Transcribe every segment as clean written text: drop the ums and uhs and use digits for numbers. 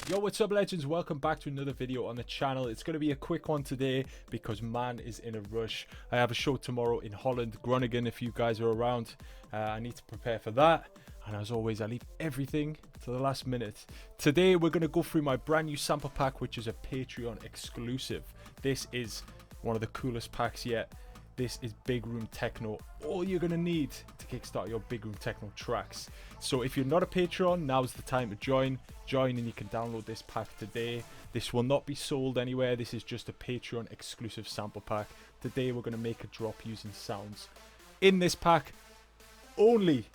Yo, what's up legends? Welcome back to another video on the channel. It's going to be a quick one today because man is in a rush. I have a show tomorrow in Holland, Groningen, if you guys are around. I need to prepare for that, and as always I leave everything to the last minute. Today we're going to go through my brand new sample pack, which is a Patreon exclusive. This is one of the coolest packs yet. This is Big Room Techno, all you're going to need to kickstart your Big Room Techno tracks. So if you're not a Patreon, now's the time to join and you can download this pack today. This will not be sold anywhere. This is just a Patreon exclusive sample pack. Today we're going to make a drop using sounds in this pack only.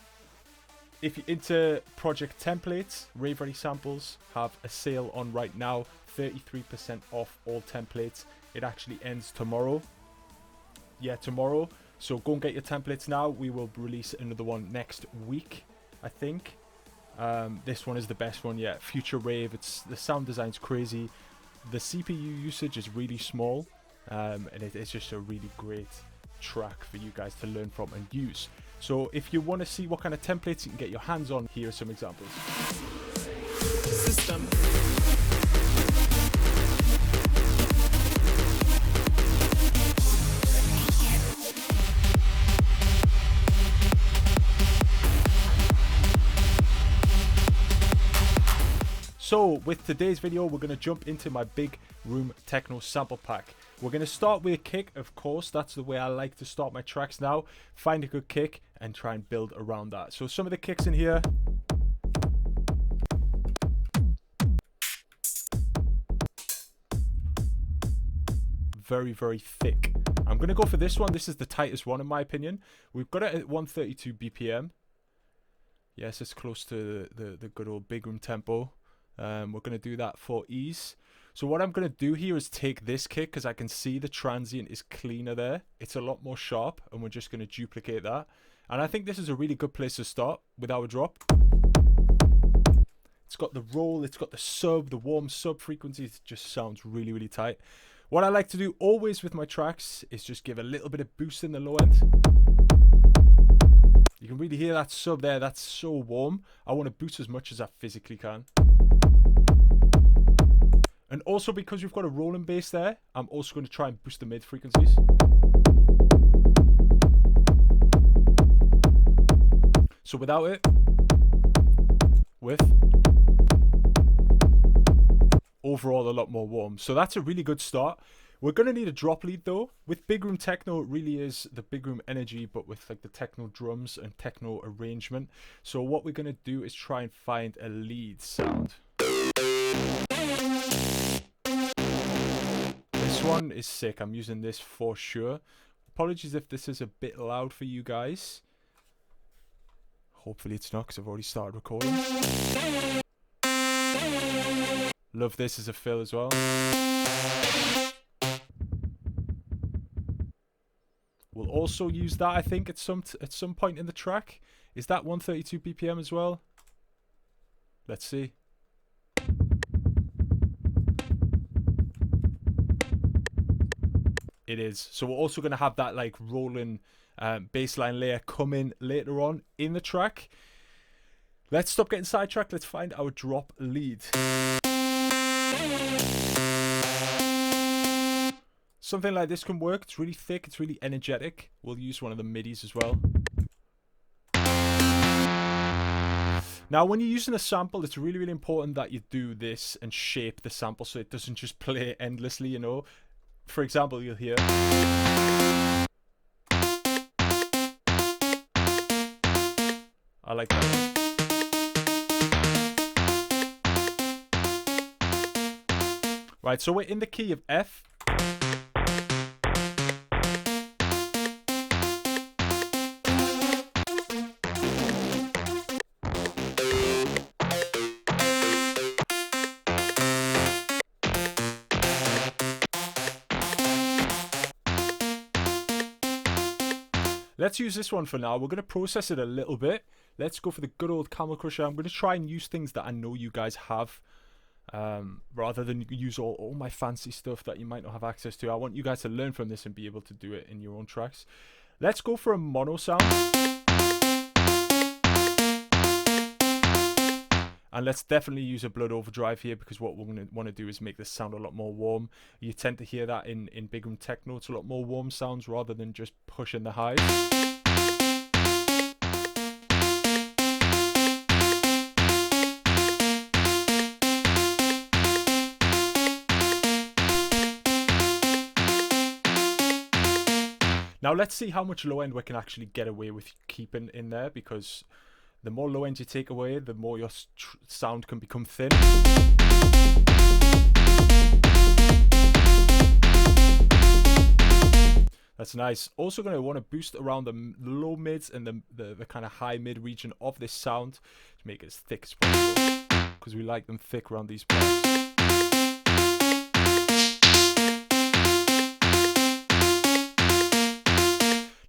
If you're into project templates, Rave Ready Samples have a sale on right now, 33% off all templates. It actually ends tomorrow. Yeah, tomorrow. So go and get your templates now. We will release another one next week, I think. This one is the best one yet. Future Rave. The sound design's crazy. The CPU usage is really small, and it's just a really great track for you guys to learn from and use. So if you want to see what kind of templates you can get your hands on, here are some examples. System. So with today's video, we're going to jump into my Big Room Techno sample pack. We're going to start with a kick, of course. That's the way I like to start my tracks now. Find a good kick and try and build around that. So some of the kicks in here. Very, very thick. I'm going to go for this one. This is the tightest one in my opinion. We've got it at 132 BPM. Yes, it's close to the good old Big Room tempo. We're going to do that for ease. So what I'm going to do here is take this kick, because I can see the transient is cleaner there. It's a lot more sharp, and we're just going to duplicate that. And I think this is a really good place to start with our drop. It's got the roll, it's got the sub, the warm sub frequencies. It just sounds really, really tight. What I like to do always with my tracks is just give a little bit of boost in the low end. You can really hear that sub there. That's so warm. I want to boost as much as I physically can. And also because we've got a rolling bass there, I'm also going to try and boost the mid frequencies. So without it, with, overall a lot more warm. So that's a really good start. We're going to need a drop lead though. With Big Room Techno, it really is the Big Room energy, but with like the techno drums and techno arrangement. So what we're going to do is try and find a lead sound. This one is sick. I'm using this for sure. Apologies if this is a bit loud for you guys. Hopefully it's not, because I've already started recording. Love this as a fill as well. We'll also use that, I think, at some point in the track. Is that 132 BPM as well? Let's see. It is. So we're also going to have that like rolling bassline layer come in later on in the track. Let's stop getting sidetracked. Let's find our drop lead. Something like this can work. It's really thick. It's really energetic. We'll use one of the midis as well. Now, when you're using a sample, it's really, really important that you do this and shape the sample so it doesn't just play endlessly, you know. For example, you'll hear. I like that one. Right, so we're in the key of F. Let's use this one for now. We're going to process it a little bit. Let's go for the good old Camel Crusher. I'm going to try and use things that I know you guys have, rather than use all my fancy stuff that you might not have access to. I want you guys to learn from this and be able to do it in your own tracks. Let's go for a mono sound. And let's definitely use a blood overdrive here, because what we're going to want to do is make this sound a lot more warm. You tend to hear that in big room techno. It's a lot more warm sounds rather than just pushing the highs. Now let's see how much low end we can actually get away with keeping in there, because the more low end you take away, the more your sound can become thin. That's nice. Also going to want to boost around the low mids and the kind of high mid region of this sound to make it as thick as possible, because we like them thick around these parts.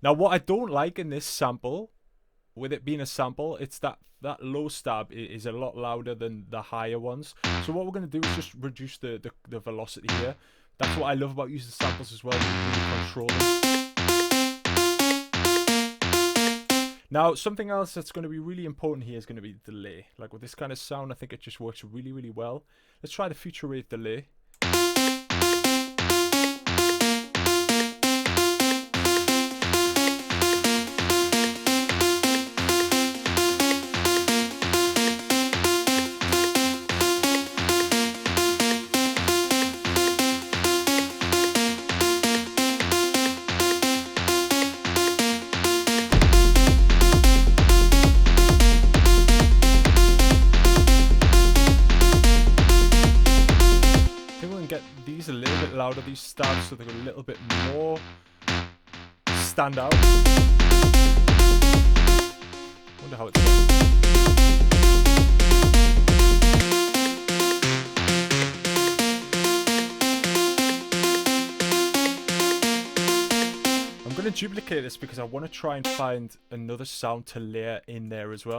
Now what I don't like in this sample, with it being a sample, it's that low stab is a lot louder than the higher ones. So what we're going to do is just reduce the velocity here. That's what I love about using samples as well. You can really control them. Now something else that's going to be really important here is going to be delay. Like with this kind of sound, I think it just works really, really well. Let's try the future rate delay. A little bit louder, these stabs, so they're a little bit more stand out. Wonder how it's done. I'm going to duplicate this because I want to try and find another sound to layer in there as well.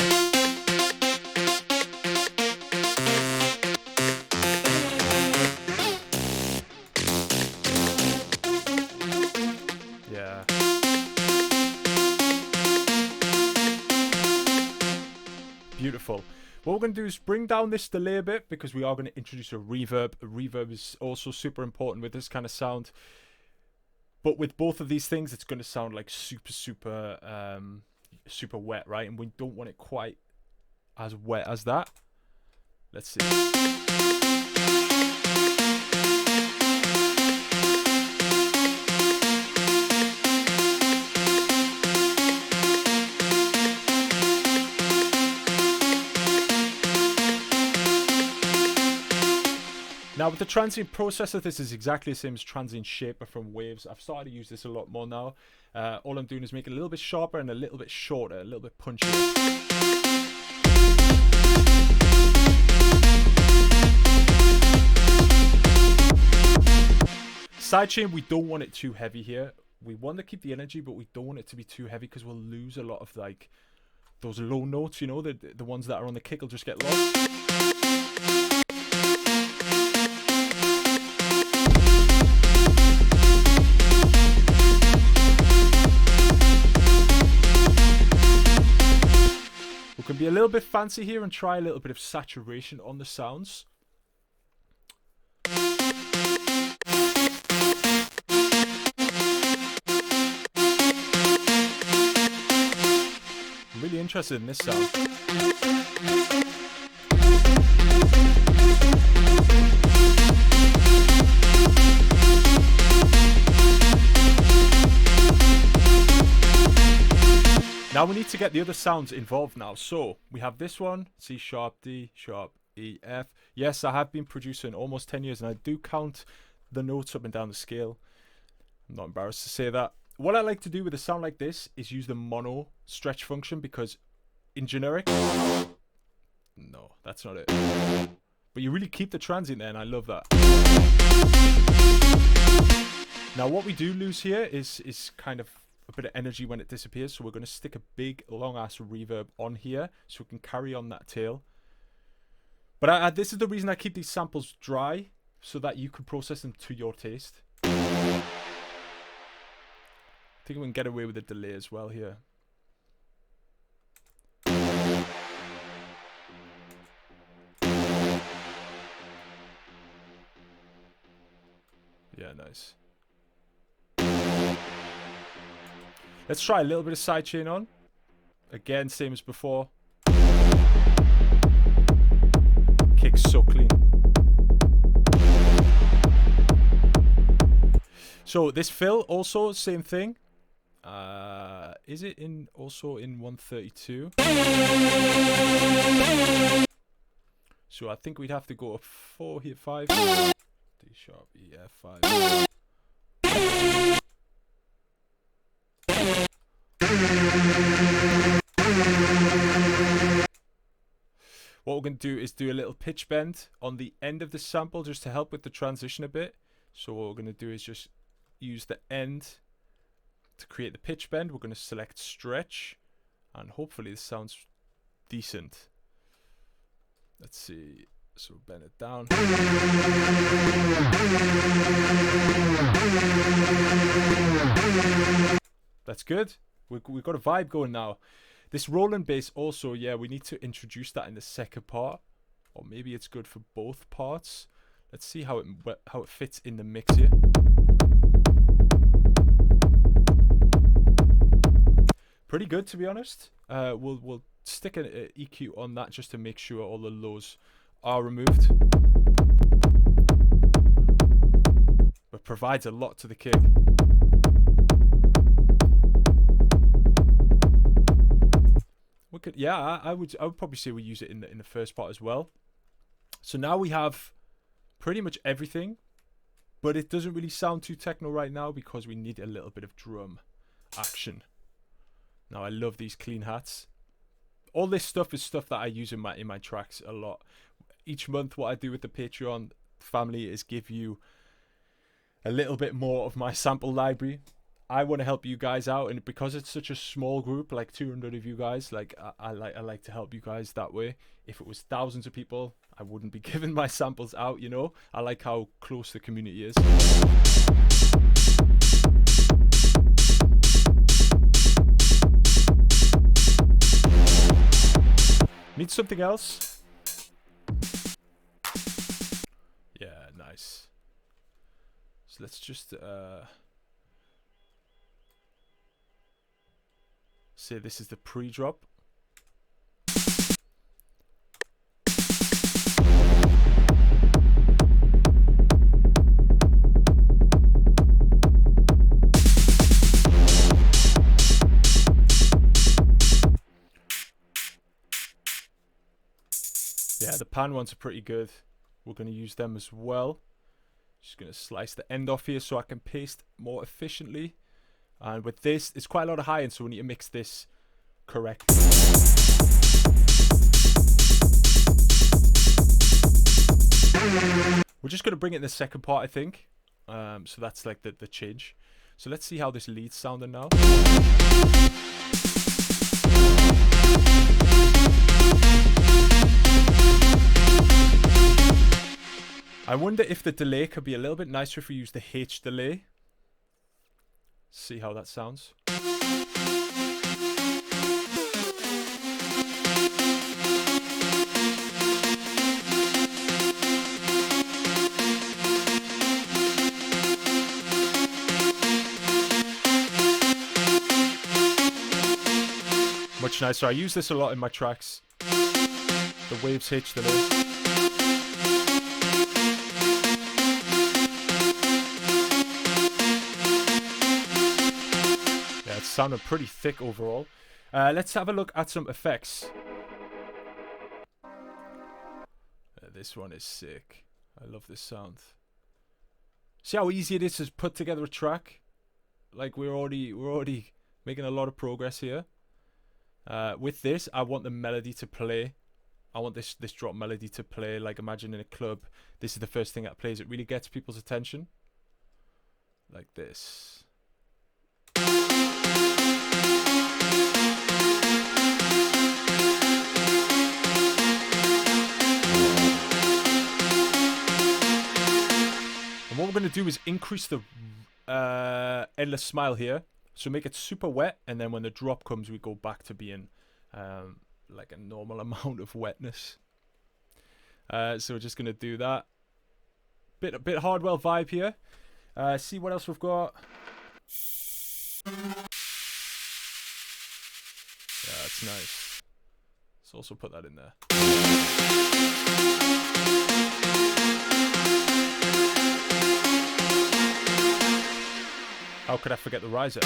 Beautiful. What we're going to do is bring down this delay a bit, because we are going to introduce a reverb. A reverb is also super important with this kind of sound. But with both of these things, it's going to sound like super wet, right? And we don't want it quite as wet as that. Let's see. Now with the transient processor, this is exactly the same as transient shaper from Waves. I've started to use this a lot more now. All I'm doing is make it a little bit sharper and a little bit shorter, a little bit punchier. Sidechain, we don't want it too heavy here. We want to keep the energy, but we don't want it to be too heavy, because we'll lose a lot of like those low notes, you know, the ones that are on the kick will just get lost. We can be a little bit fancy here and try a little bit of saturation on the sounds. I'm really interested in this sound. Now we need to get the other sounds involved now. So we have this one, C sharp, D sharp, E, F. Yes, I have been producing almost 10 years and I do count the notes up and down the scale. I'm not embarrassed to say that. What I like to do with a sound like this is use the mono stretch function, because in generic, no, that's not it. But you really keep the transient there, and I love that. Now what we do lose here is kind of a bit of energy when it disappears, so we're going to stick a big long ass reverb on here so we can carry on that tail. But this is the reason I keep these samples dry, so that you can process them to your taste. I think we can get away with a delay as well here. nice. Let's try a little bit of sidechain on. Again, same as before. Kicks so clean. So this fill also same thing. Is it in also in 132? So I think we'd have to go up 4 here, 5. D sharp, E, F, 5. What we're going to do is do a little pitch bend on the end of the sample just to help with the transition a bit. So what we're going to do is just use the end to create the pitch bend. We're going to select stretch, and hopefully this sounds decent. Let's see. So bend it down. That's good. We've got a vibe going now. This rolling bass also, yeah, we need to introduce that in the second part, or maybe it's good for both parts. Let's see how it fits in the mix here. Pretty good, to be honest. We'll stick an EQ on that just to make sure all the lows are removed. But provides a lot to the kick. We could, yeah, I would probably say we use it in the first part as well. So now we have pretty much everything, but it doesn't really sound too techno right now because we need a little bit of drum action. Now I love these clean hats. All this stuff is stuff that I use in my tracks a lot. Each month, what I do with the Patreon family is give you a little bit more of my sample library. I want to help you guys out, and because it's such a small group, like 200 of you guys, like I like to help you guys that way. If it was thousands of people, I wouldn't be giving my samples out, you know. I like how close the community is. Need something else? Yeah, nice. So let's just say this is the pre-drop. Yeah, the pan ones are pretty good. We're going to use them as well. Just going to slice the end off here so I can paste more efficiently. And with this, it's quite a lot of high end, so we need to mix this correctly. We're just going to bring it in the second part, I think. So that's like the change. So let's see how this lead's sounding now. I wonder if the delay could be a little bit nicer if we use the H delay. See how that sounds. Much nicer. I use this a lot in my tracks. The Waves H delay. Sounded pretty thick overall. Let's have a look at some effects. This one is sick. I love this sound. See how easy it is to put together a track? Like we're already making a lot of progress here. With this, I want the melody to play. I want this drop melody to play. Like imagine in a club, this is the first thing that plays. It really gets people's attention. Like this. And what we're going to do is increase the endless smile here. So make it super wet, and then when the drop comes, we go back to being like a normal amount of wetness. So we're just going to do that. Bit Hardwell vibe here. See what else we've got. Yeah, that's nice. Let's also put that in there. How could I forget the riser?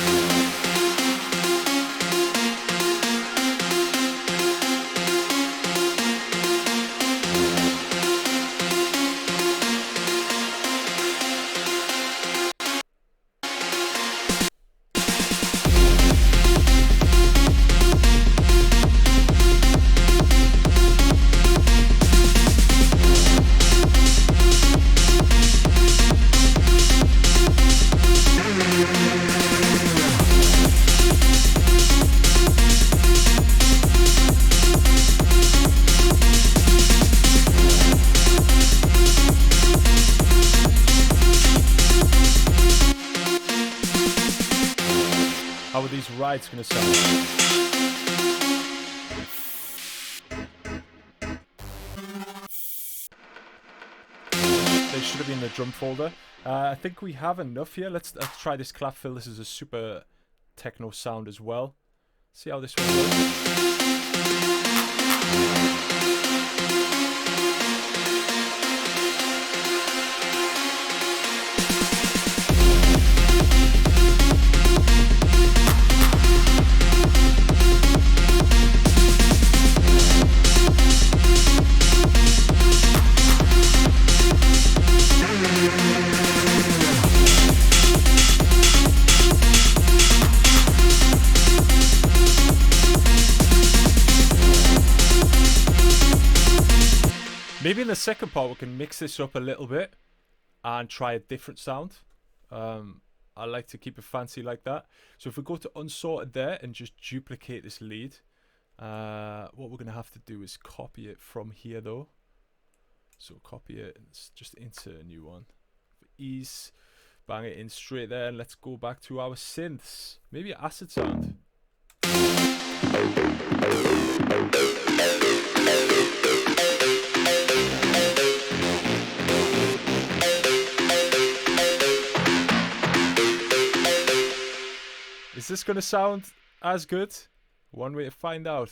How are these rides going to sound? They should have been in the drum folder. I think we have enough here. Let's try this clap fill. This is a super techno sound as well. See how this one goes. Maybe in the second part we can mix this up a little bit and try a different sound. I like to keep it fancy like that. So if we go to unsorted there and just duplicate this lead, what we're going to have to do is copy it from here though. So copy it and just insert a new one. For ease, bang it in straight there, and let's go back to our synths. Maybe an acid sound. Is this going to sound as good? One way to find out.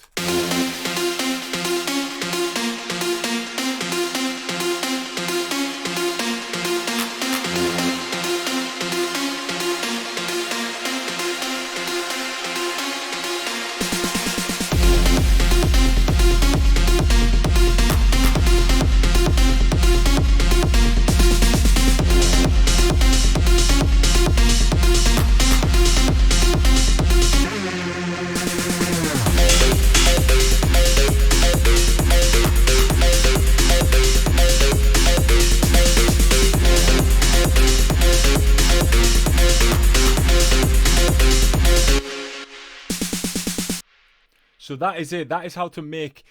So that is it. That is how to make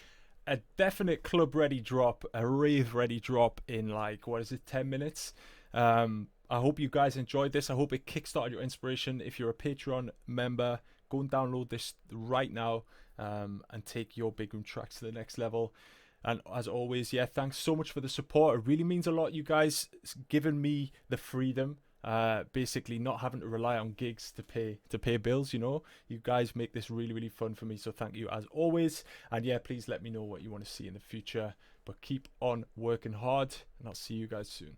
a definite club ready drop, a rave ready drop in like, what is it, 10 minutes? I hope you guys enjoyed this. I hope it kickstarted your inspiration. If you're a Patreon member, go and download this right now and take your big room tracks to the next level. And as always, yeah, thanks so much for the support. It really means a lot, you guys. It's given me the freedom. Basically not having to rely on gigs to pay bills, you know. You guys make this really, really fun for me, so thank you as always. And yeah, please let me know what you want to see in the future, but keep on working hard, and I'll see you guys soon.